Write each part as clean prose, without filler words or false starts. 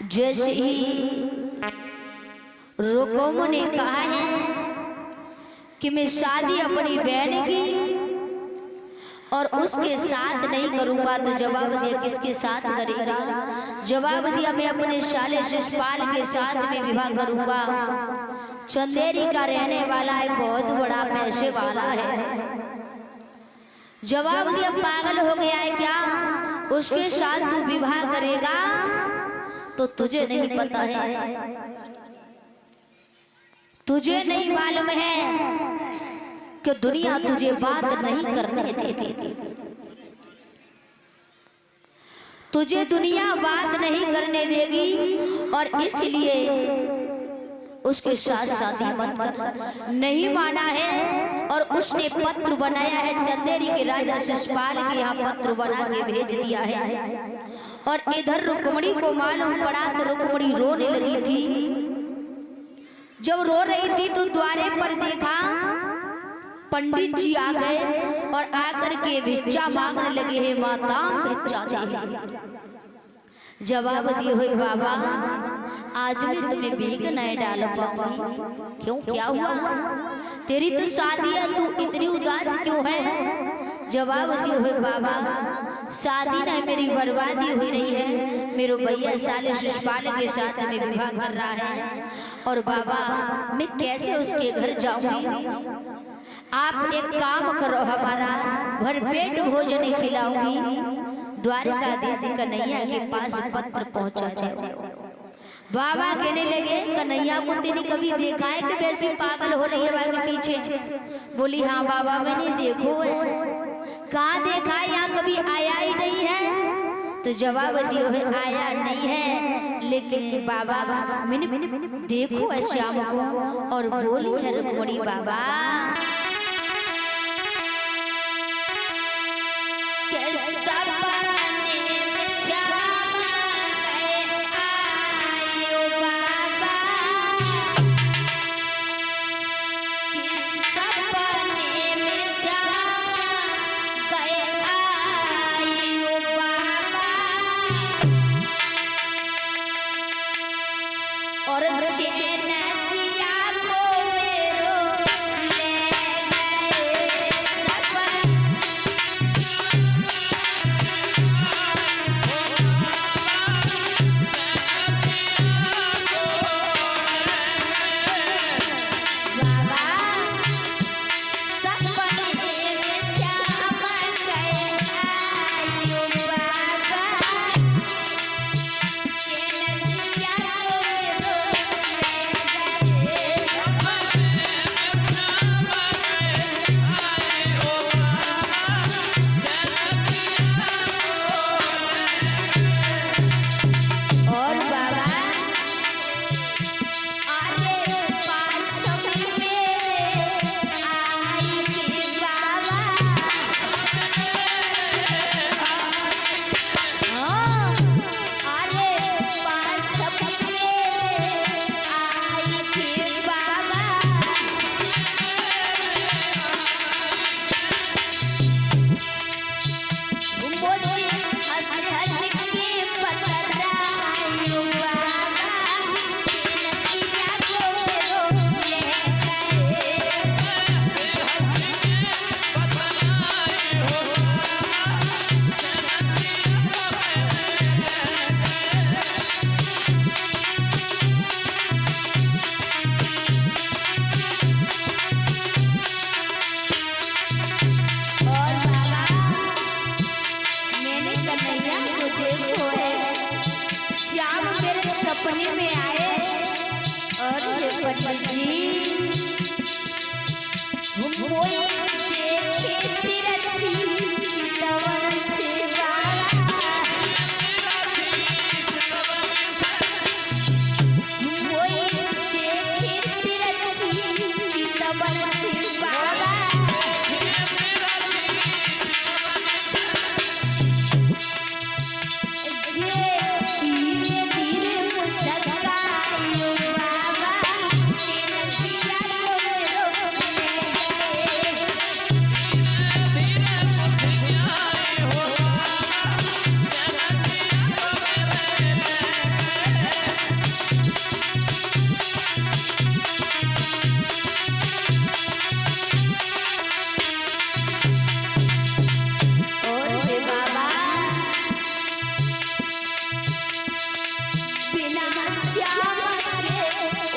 जैसे ही रुकम ने कहा है कि मैं शादी अपनी बहन की और उसके साथ नहीं करूंगा, तो जवाब दिया किसके साथ करेगा? जवाब दिया मैं अपने साले शिषपाल के साथ में विवाह करूंगा। चंदेरी का रहने वाला है, बहुत बड़ा पैसे वाला है। जवाब दिया पागल हो गया है क्या? उसके साथ तू विवाह करेगा तो तुझे नहीं पता है, तुझे नहीं मालूम है कि दुनिया तुझे बात नहीं करने देगी, तुझे दुनिया बात नहीं करने देगी और इसलिए उसके साथ शादी मत कर। नहीं माना है और उसने पत्र बनाया है, चंदेरी के राजा शिषपाल के यहाँ पत्र बना के भेज दिया है। और इधर रुक्मणी को मालूम पड़ा तो रुक्मणी रोने लगी थी। जब रो रही थी तो द्वारे पर देखा पंडित जी आ गए और आकर के भिक्षा मांगने लगे हैं, माता भिक्षा दे। जवाब दिए हुए बाबा आज मैं तुम्हें भीख नहीं डाल पाऊंगी। क्यों, क्या हुआ? तेरी तो शादी है, तू इतनी उदास क्यों है? जवाब दिए हुए बाबा शादी नहीं, मेरी बर्बादी हो रही है। मेरे भैया साले शिषपाल के साथ में विवाह कर रहा है और बाबा मैं कैसे उसके घर जाऊंगी? आप एक काम करो, हमारा भरपेट भोजन खिलाऊंगी, द्वारकाधीश कन्हैया के पास पत्र पहुंचा दे। बाबा कहने लगे कन्हैया को तेने कभी देखा है कि वैसे पागल हो रही है वहां के पीछे? बोली हाँ बाबा मैंने देखो है। कहाँ देखा है? यहाँ कभी आया ही नहीं है। तो जवाब दिए हुए आया नहीं है, लेकिन बाबा मैंने देखो है श्याम को। और बोली है रुक्मणी बाबा श्याम के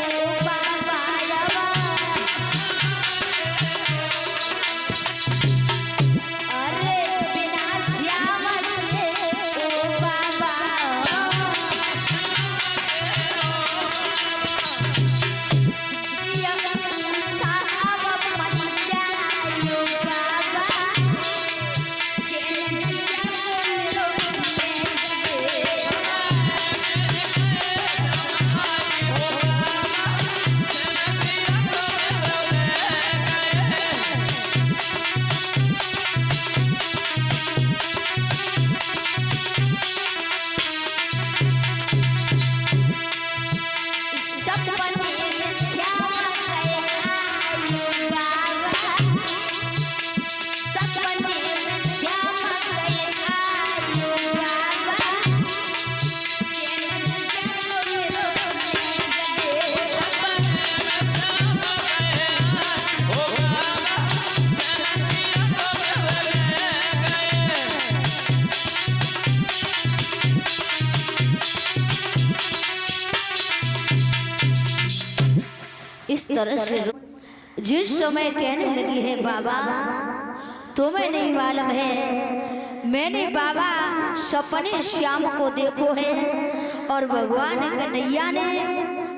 ओ बाबा अरे बिना श्याम के ओ बाबा इस तरह से जिस समय कहने लगी है बाबा तुम्हें नहीं मालूम है मैंने बाबा सपने श्याम को देखो है और भगवान कन्हैया ने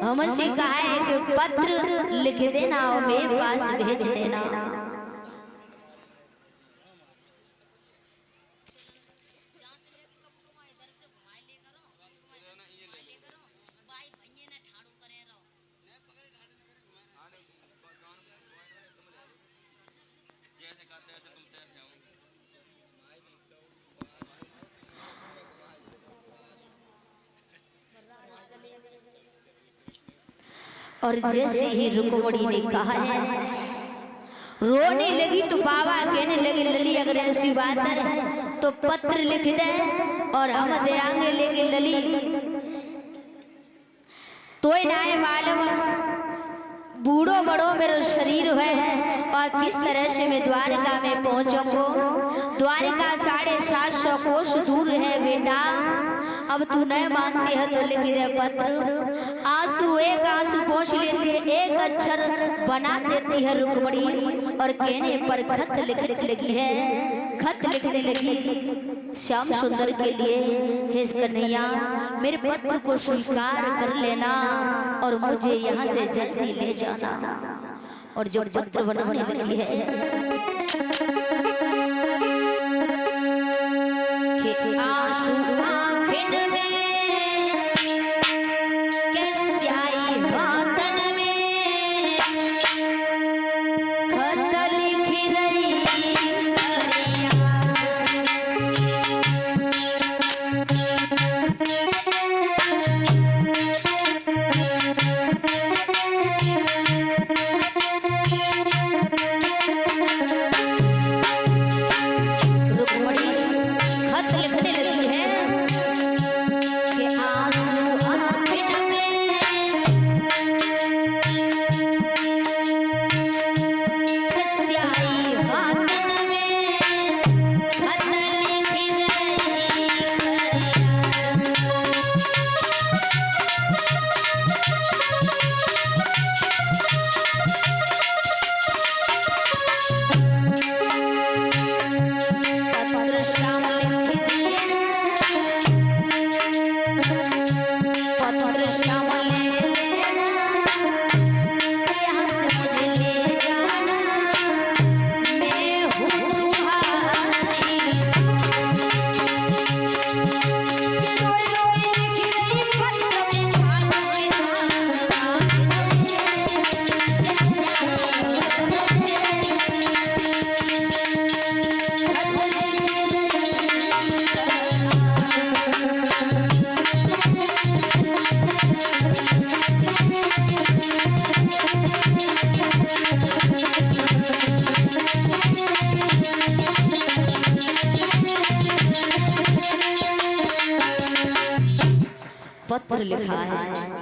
हमसे कहा है कि पत्र लिख देना और मेरे पास भेज देना। और जैसे ही रुक्मणी ने कहा है रोने लगी तो बाबा कहने लगे लली अगर ऐसी बात है तो पत्र लिख दे और हम दे आएंगे लेकिन लली तो ना मालूम बूढ़ो बड़ो मेरा शरीर है और किस तरह से मैं द्वारका में पहुंचूंगा। द्वारका 750 कोस दूर है बेटा अब तू नहीं मानती है तो लिख दे पत्र। आंसू एक आंसू पहुंच लेती है एक अक्षर बना देती है रुक्मणी और कहने पर खत लिखने लगी है। खत लिखने लगी श्याम सुंदर के लिए हे कन्हैया मेरे पत्र को स्वीकार कर लेना और मुझे यहाँ से जल्दी ले जाना। और जो पत्र बनाने लगी है कि आंसू आँखिन में कैसे आई वातन में खत लिख रही पत्र लिखा है।